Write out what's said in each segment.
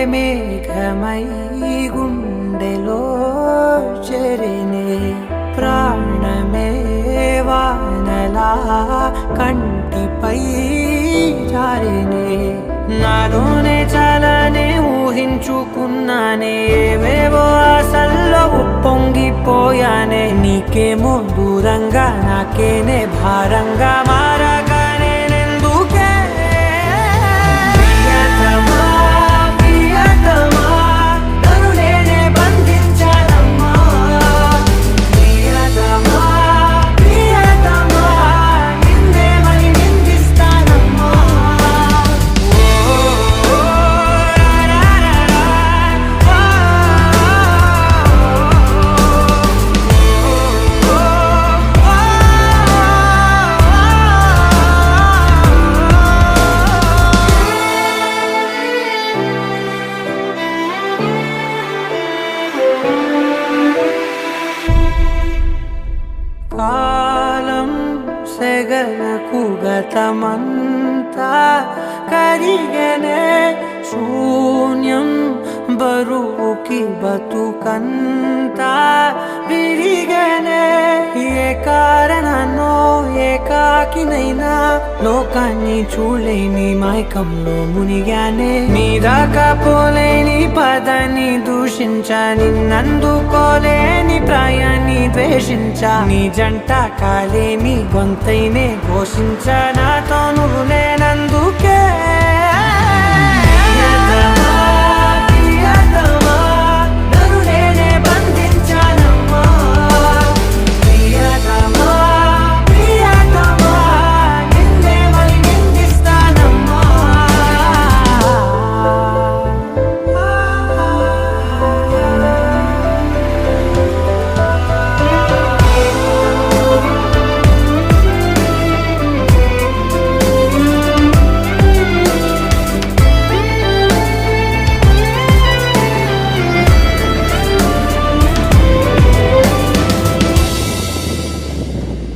మేఘమై గుండెలో చెరినే ప్రాణమే వానలా కంటిపై జారినే నాలోనే చాలానే ఊహించుకున్నానే ఏవేవో ఆశల్లో ఉప్పొంగిపోయానే నీకేమో దూరంగా నాకేనే భారంగా మారగానే నేనెందుకే ప్రియతమా ప్రియతమా నన్ను నేనే బంధించానమ్మా ప్రియతమా ప్రియతమా నిన్నే మళ్ళీ నిందిస్తానమ్మా కాలం సెగలకు గతమంతా కరిగనే శూన్యం బరువుకి బతుకంతా విరిగనే ఏ కారణాన్నో ఏకాకినైనా లోకాన్ని చూడలేని మైకంలో మునిగానే మీదాకా పోలేని పదాన్ని దూషించా నిన్నందుకోలేని ప్రాయాన్ని ద్వేషించా నీ జంట కాలేని గొంతైనే ఘోషించా నాతో నువ్వు లేనందుకే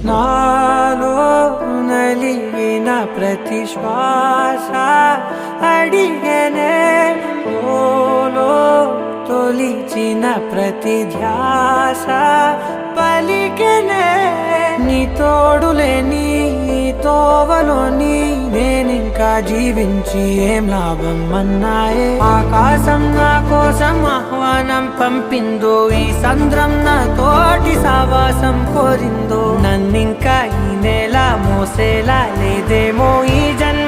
నాలో నలిగిన ప్రతి శ్వాస అడిగనే ఓలో తొలిచిన ప్రతి ధ్యాస పలికనే నీ తోడులేని తోవలోని నేనింకా జీవించి ఏం లాభం అన్నాయే ఆకాశం నా కోసం ఆహ్వానం పంపిందో ఈ సంద్రం నా తోటి సావాసం కోరిందో నన్నింకా ఈ నేల మోసేలా లేదేమో ఈ జన్మ